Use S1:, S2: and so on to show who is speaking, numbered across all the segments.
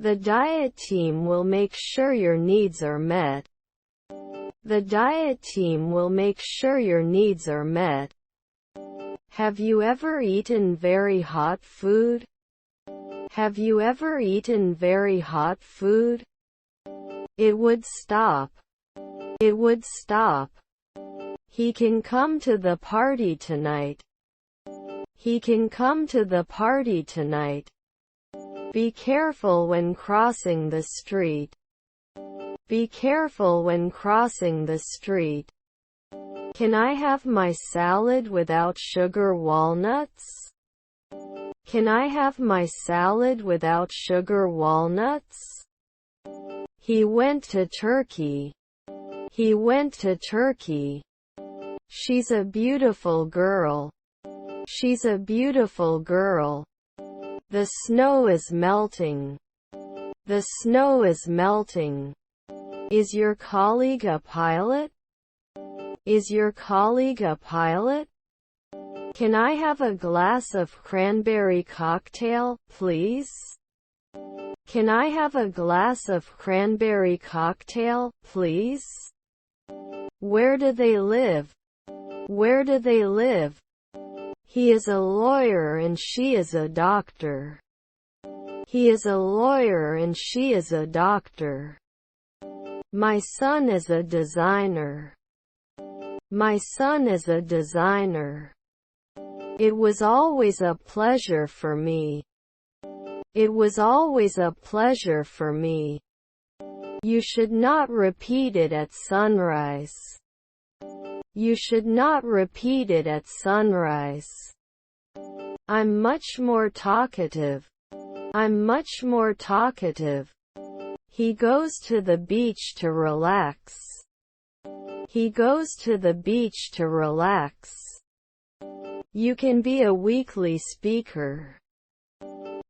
S1: The diet team will make sure your needs are met. The diet team will make sure your needs are met. Have you ever eaten very hot food? Have you ever eaten very hot food? It would stop. It would stop. He can come to the party tonight. He can come to the party tonight. Be careful when crossing the street. Be careful when crossing the street. Can I have my salad without sugar walnuts? Can I have my salad without sugar walnuts? He went to Turkey. He went to Turkey. She's a beautiful girl. She's a beautiful girl. The snow is melting. The snow is melting. Is your colleague a pilot? Is your colleague a pilot? Can I have a glass of cranberry cocktail, please? Can I have a glass of cranberry cocktail, please? Where do they live? Where do they live? He is a lawyer and she is a doctor. He is a lawyer and she is a doctor. My son is a designer. My son is a designer. It was always a pleasure for me. It was always a pleasure for me. You should not repeat it at sunrise. You should not repeat it at sunrise. I'm much more talkative. I'm much more talkative. He goes to the beach to relax. He goes to the beach to relax. You can be a weekly speaker.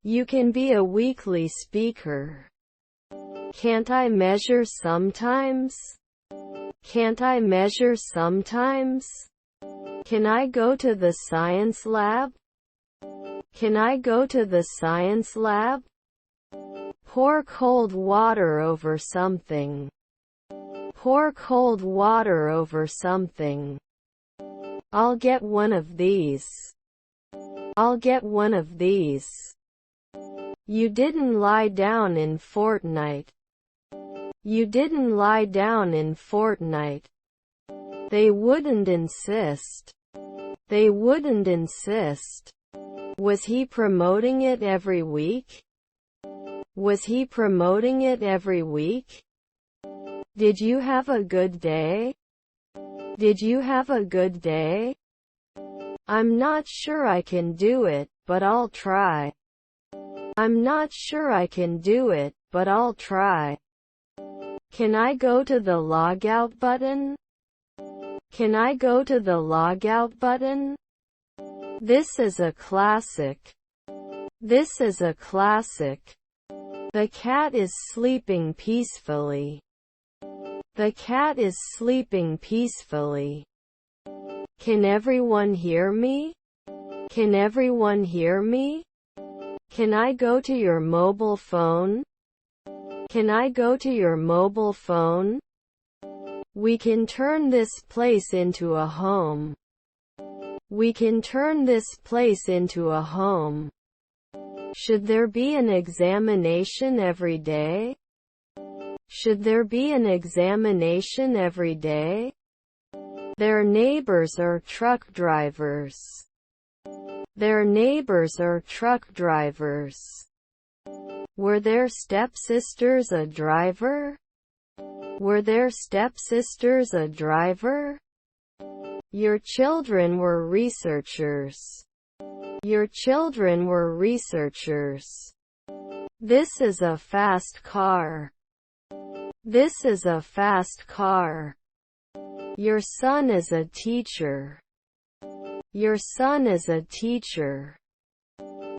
S1: You can be a weekly speaker. Can't I measure sometimes? Can't I measure sometimes? Can I go to the science lab? Can I go to the science lab? Pour cold water over something. Pour cold water over something. I'll get one of these. I'll get one of these. You didn't lie down in Fortnite. You didn't lie down in Fortnite. They wouldn't insist. They wouldn't insist. Was he promoting it every week? Was he promoting it every week? Did you have a good day? Did you have a good day? I'm not sure I can do it, but I'll try. I'm not sure I can do it, but I'll try. Can I go to the logout button? Can I go to the logout button? This is a classic. This is a classic. The cat is sleeping peacefully. The cat is sleeping peacefully. Can everyone hear me? Can everyone hear me? Can I go to your mobile phone? Can I go to your mobile phone? We can turn this place into a home. We can turn this place into a home. Should there be an examination every day? Should there be an examination every day? Their neighbors are truck drivers. Their neighbors are truck drivers. Were their stepsisters a driver? Were their stepsisters a driver? Your children were researchers. Your children were researchers. This is a fast car. This is a fast car. Your son is a teacher. Your son is a teacher.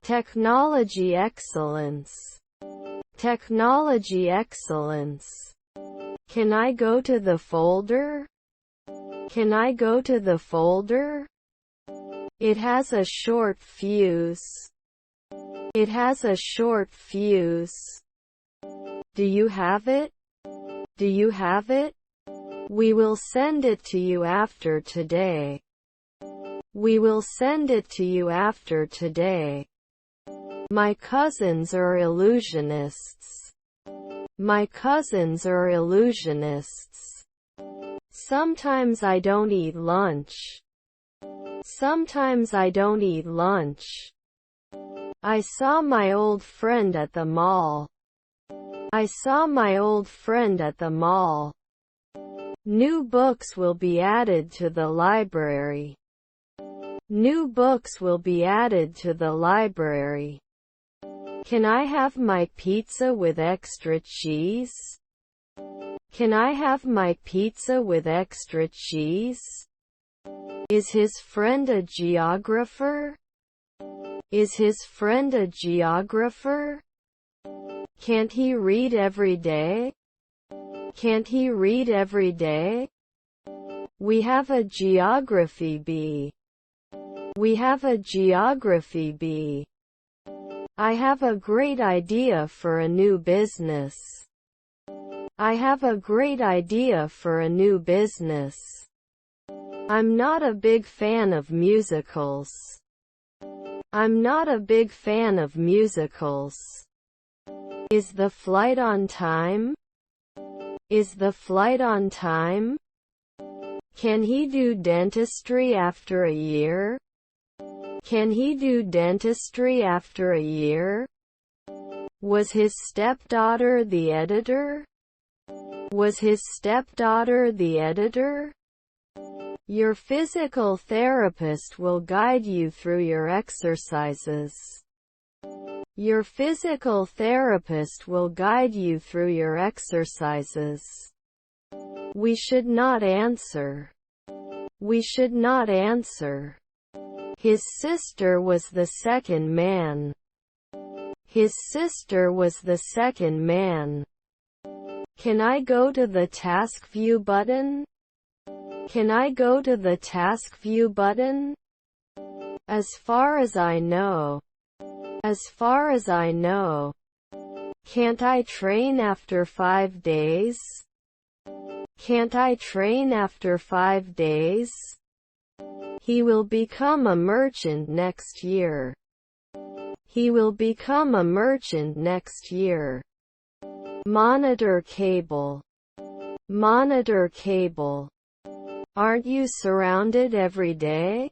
S1: Technology excellence. Technology excellence. Can I go to the folder? Can I go to the folder? It has a short fuse. It has a short fuse. Do you have it? Do you have it? We will send it to you after today. We will send it to you after today. My cousins are illusionists. My cousins are illusionists. Sometimes I don't eat lunch. Sometimes I don't eat lunch. I saw my old friend at the mall. I saw my old friend at the mall. New books will be added to the library. New books will be added to the library. Can I have my pizza with extra cheese? Can I have my pizza with extra cheese? Is his friend a geographer? Is his friend a geographer? Can't he read every day? Can't he read every day? We have a geography bee. We have a geography bee. I have a great idea for a new business. I have a great idea for a new business. I'm not a big fan of musicals. I'm not a big fan of musicals. Is the flight on time? Is the flight on time? Can he do dentistry after a year? Can he do dentistry after a year? Was his stepdaughter the editor? Was his stepdaughter the editor? Your physical therapist will guide you through your exercises. Your physical therapist will guide you through your exercises. We should not answer. We should not answer. His sister was the second man. His sister was the second man. Can I go to the task view button? Can I go to the task view button? As far as I know. As far as I know. Can't I train after 5 days? Can't I train after 5 days? He will become a merchant next year. He will become a merchant next year. Monitor cable. Monitor cable. Aren't you surrounded every day?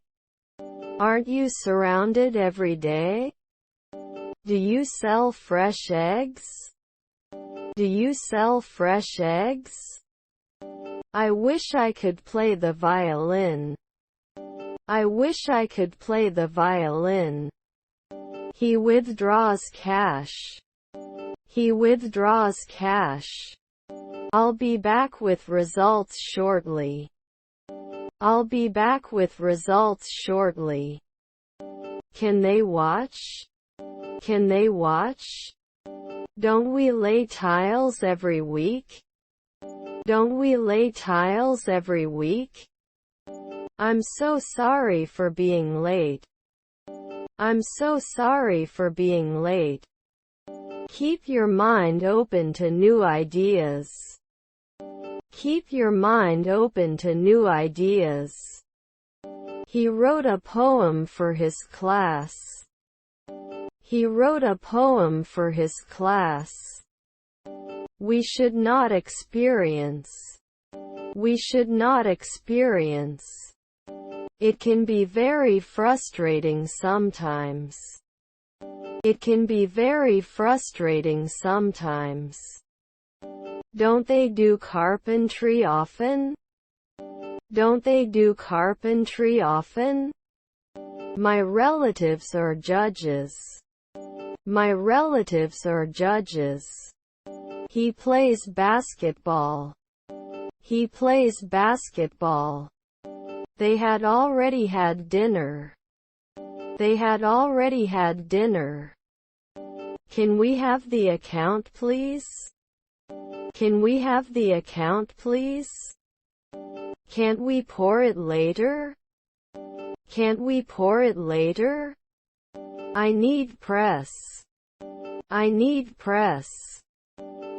S1: Aren't you surrounded every day? Do you sell fresh eggs? Do you sell fresh eggs? I wish I could play the violin. I wish I could play the violin. He withdraws cash. He withdraws cash. I'll be back with results shortly. I'll be back with results shortly. Can they watch? Can they watch? Don't we lay tiles every week? Don't we lay tiles every week? I'm so sorry for being late. I'm so sorry for being late. Keep your mind open to new ideas. Keep your mind open to new ideas. He wrote a poem for his class. He wrote a poem for his class. We should not experience. We should not experience. It can be very frustrating sometimes. It can be very frustrating sometimes. Don't they do carpentry often? Don't they do carpentry often? My relatives are judges. My relatives are judges. He plays basketball. He plays basketball. They had already had dinner. They had already had dinner. Can we have the account, please? Can we have the account, please? Can't we pour it later? Can't we pour it later? I need press. I need press.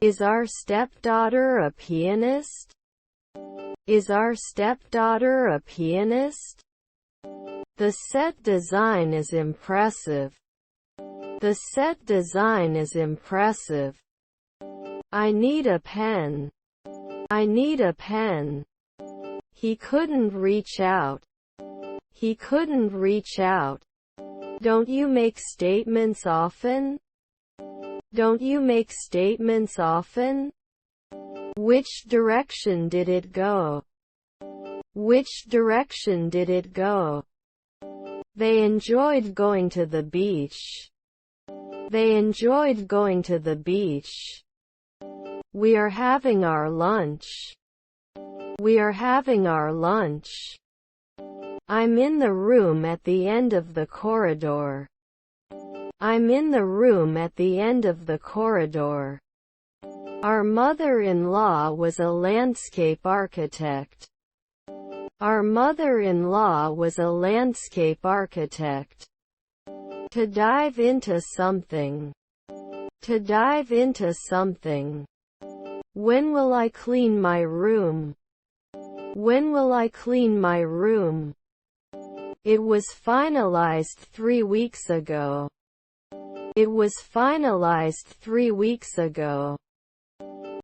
S1: Is our stepdaughter a pianist? Is our stepdaughter a pianist? The set design is impressive. The set design is impressive. I need a pen. I need a pen. He couldn't reach out. He couldn't reach out. Don't you make statements often? Don't you make statements often? Which direction did it go? Which direction did it go? They enjoyed going to the beach. They enjoyed going to the beach. We are having our lunch. We are having our lunch. I'm in the room at the end of the corridor. I'm in the room at the end of the corridor. Our mother-in-law was a landscape architect. Our mother-in-law was a landscape architect. To dive into something. To dive into something. When will I clean my room? When will I clean my room? It was finalized 3 weeks ago. It was finalized 3 weeks ago.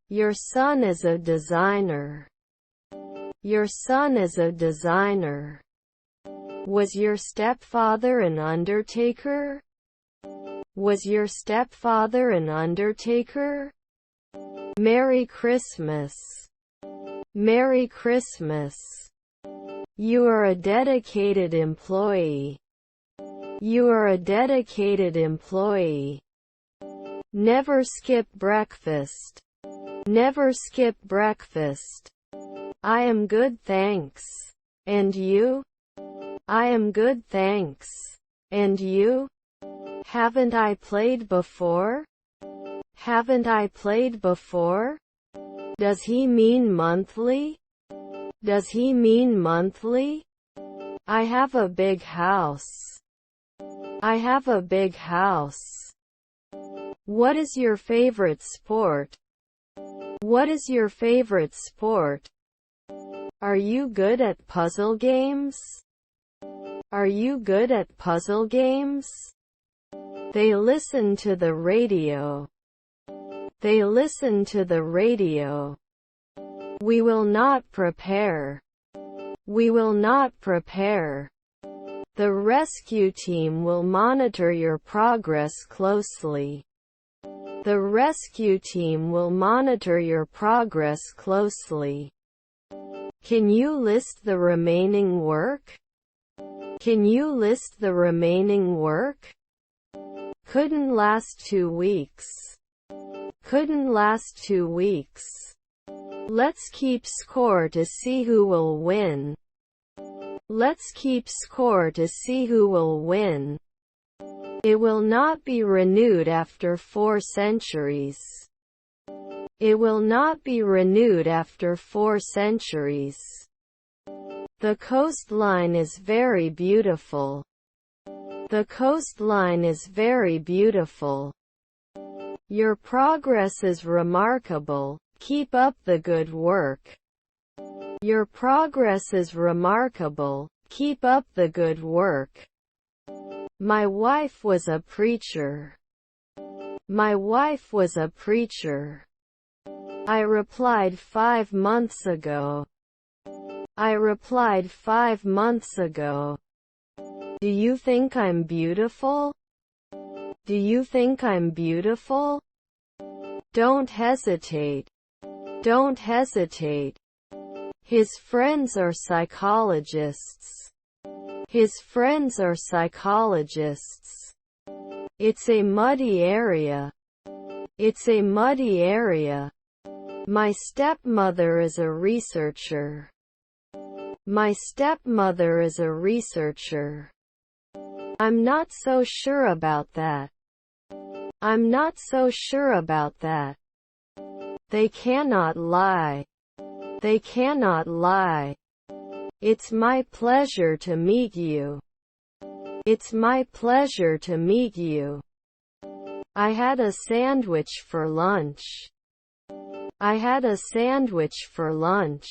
S1: Your son is a designer. Your son is a designer. Was your stepfather an undertaker? Was your stepfather an undertaker? Merry Christmas. Merry Christmas. You are a dedicated employee. You are a dedicated employee. Never skip breakfast. Never skip breakfast. I am good, thanks. And you? I am good, thanks. And you? Haven't I played before? Haven't I played before? Does he mean monthly? Does he mean monthly? I have a big house. I have a big house. What is your favorite sport? What is your favorite sport? Are you good at puzzle games? Are you good at puzzle games? They listen to the radio. They listen to the radio. We will not prepare. We will not prepare. The rescue team will monitor your progress closely. The rescue team will monitor your progress closely. Can you list the remaining work? Can you list the remaining work? Couldn't last 2 weeks. Couldn't last 2 weeks. Let's keep score to see who will win. Let's keep score to see who will win. It will not be renewed after 4 centuries. It will not be renewed after 4 centuries. The coastline is very beautiful. The coastline is very beautiful. Your progress is remarkable. Keep up the good work. Your progress is remarkable. Keep up the good work. My wife was a preacher. My wife was a preacher. I replied 5 months ago. I replied 5 months ago. Do you think I'm beautiful? Do you think I'm beautiful? Don't hesitate. Don't hesitate. His friends are psychologists. His friends are psychologists. It's a muddy area. It's a muddy area. My stepmother is a researcher. My stepmother is a researcher. I'm not so sure about that. I'm not so sure about that. They cannot lie. They cannot lie. It's my pleasure to meet you. It's my pleasure to meet you. I had a sandwich for lunch. I had a sandwich for lunch.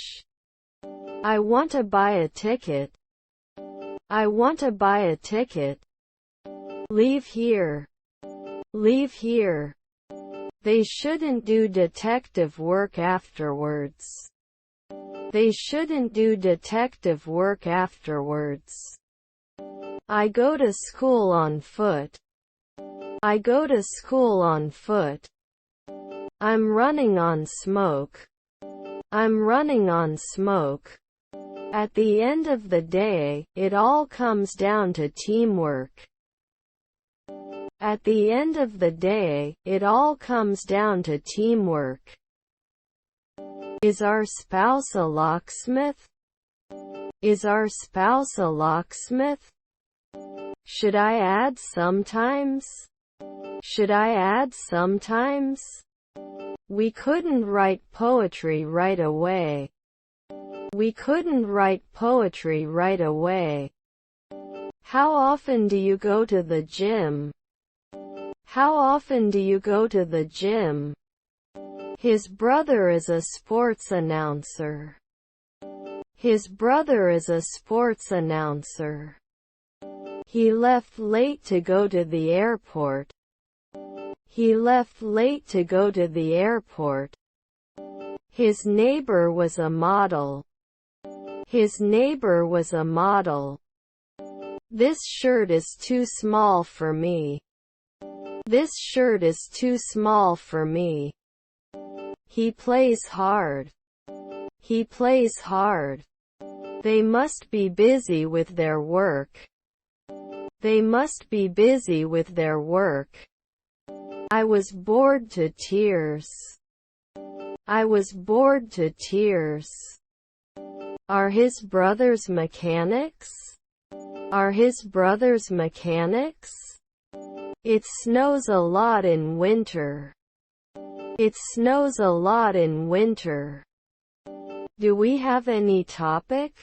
S1: I want to buy a ticket. I want to buy a ticket. Leave here. Leave here. They shouldn't do detective work afterwards. They shouldn't do detective work afterwards. I go to school on foot. I go to school on foot. I'm running on smoke. I'm running on smoke. At the end of the day, it all comes down to teamwork. At the end of the day, it all comes down to teamwork. Is our spouse a locksmith? Is our spouse a locksmith? Should I add sometimes? Should I add sometimes? We couldn't write poetry right away. We couldn't write poetry right away. How often do you go to the gym? How often do you go to the gym? His brother is a sports announcer. His brother is a sports announcer. He left late to go to the airport. He left late to go to the airport. His neighbor was a model. His neighbor was a model. This shirt is too small for me. This shirt is too small for me. He plays hard. He plays hard. They must be busy with their work. They must be busy with their work. I was bored to tears. I was bored to tears. Are his brothers mechanics? Are his brothers mechanics? It snows a lot in winter. It snows a lot in winter. Do we have any topic?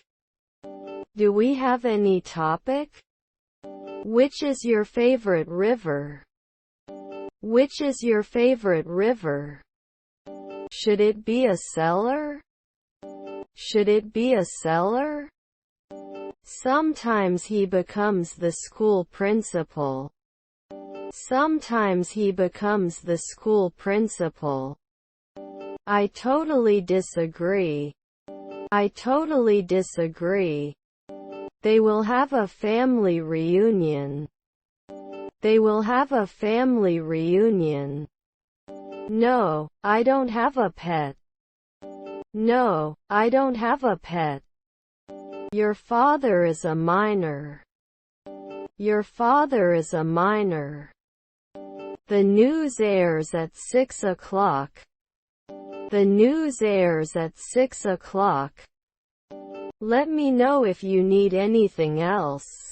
S1: Do we have any topic? Which is your favorite river? Which is your favorite river? Should it be a cellar? Should it be a cellar? Sometimes he becomes the school principal. Sometimes he becomes the school principal. I totally disagree. I totally disagree. They will have a family reunion. They will have a family reunion. No, I don't have a pet. No, I don't have a pet. Your father is a minor. Your father is a minor. The news airs at 6 o'clock. The news airs at 6 o'clock. Let me know if you need anything else.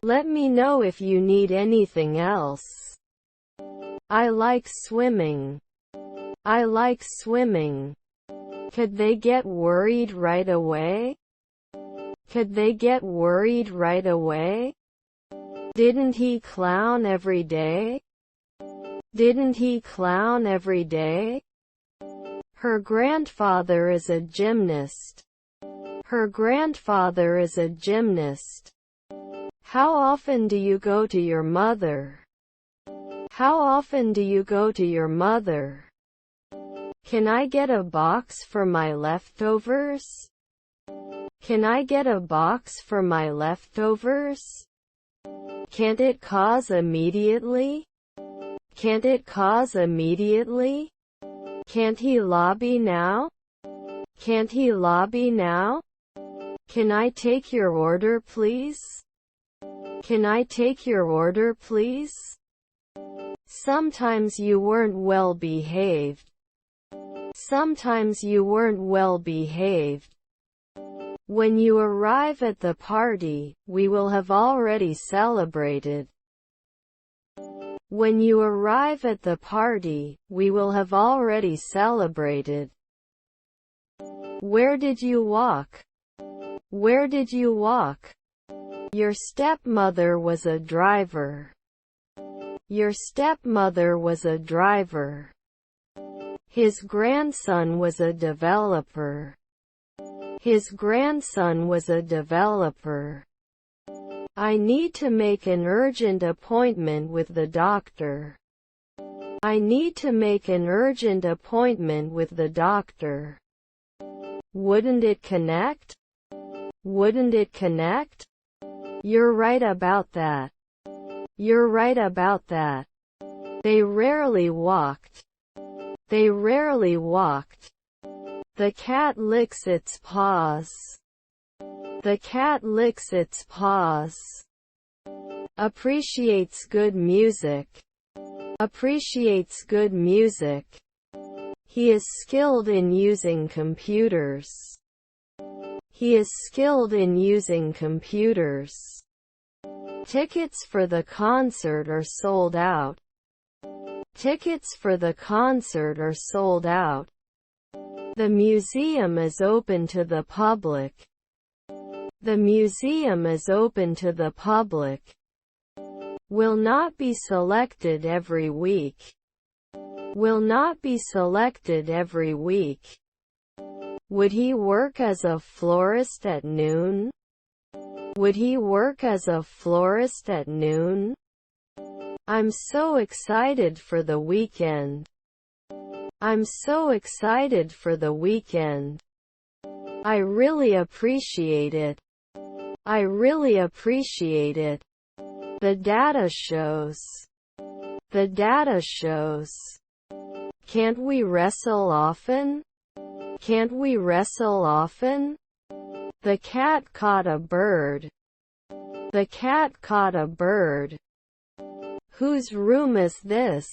S1: Let me know if you need anything else. I like swimming. I like swimming. Could they get worried right away? Could they get worried right away? Didn't he clown every day? Didn't he clown every day? Her grandfather is a gymnast. Her grandfather is a gymnast. How often do you go to your mother? How often do you go to your mother? Can I get a box for my leftovers? Can I get a box for my leftovers? Can't it cause immediately? Can't it cause immediately? Can't he lobby now? Can't he lobby now? Can I take your order please? Can I take your order please? Sometimes you weren't well behaved. Sometimes you weren't well behaved. When you arrive at the party, we will have already celebrated. When you arrive at the party, we will have already celebrated. Where did you walk? Where did you walk? Your stepmother was a driver. Your stepmother was a driver. His grandson was a developer. His grandson was a developer. I need to make an urgent appointment with the doctor. I need to make an urgent appointment with the doctor. Wouldn't it connect? Wouldn't it connect? You're right about that. You're right about that. They rarely walked. They rarely walked. The cat licks its paws. The cat licks its paws. Appreciates good music. Appreciates good music. He is skilled in using computers. He is skilled in using computers. Tickets for the concert are sold out. Tickets for the concert are sold out. The museum is open to the public. The museum is open to the public. Will not be selected every week. Will not be selected every week. Would he work as a florist at noon? Would he work as a florist at noon? I'm so excited for the weekend. I'm so excited for the weekend. I really appreciate it. I really appreciate it. The data shows. The data shows. Can't we wrestle often? Can't we wrestle often? The cat caught a bird. The cat caught a bird. Whose room is this?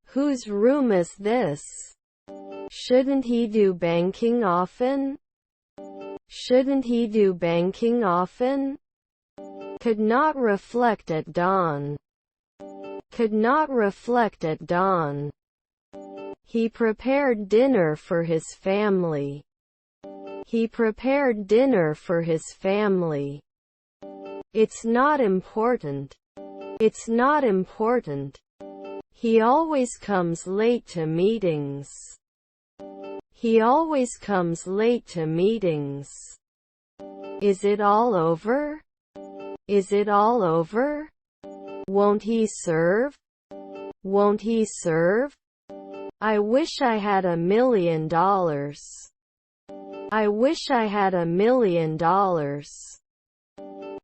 S1: Whose room is this? Shouldn't he do banking often? Shouldn't he do banking often? Could not reflect at dawn. Could not reflect at dawn. He prepared dinner for his family. He prepared dinner for his family. It's not important. It's not important. He always comes late to meetings. He always comes late to meetings. Is it all over? Is it all over? Won't he serve? Won't he serve? I wish I had $1 million. I wish I had $1 million.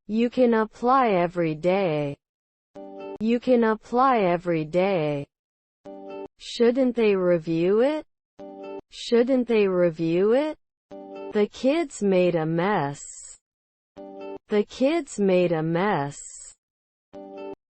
S1: You can apply every day. You can apply every day. Shouldn't they review it? Shouldn't they review it? The kids made a mess. The kids made a mess.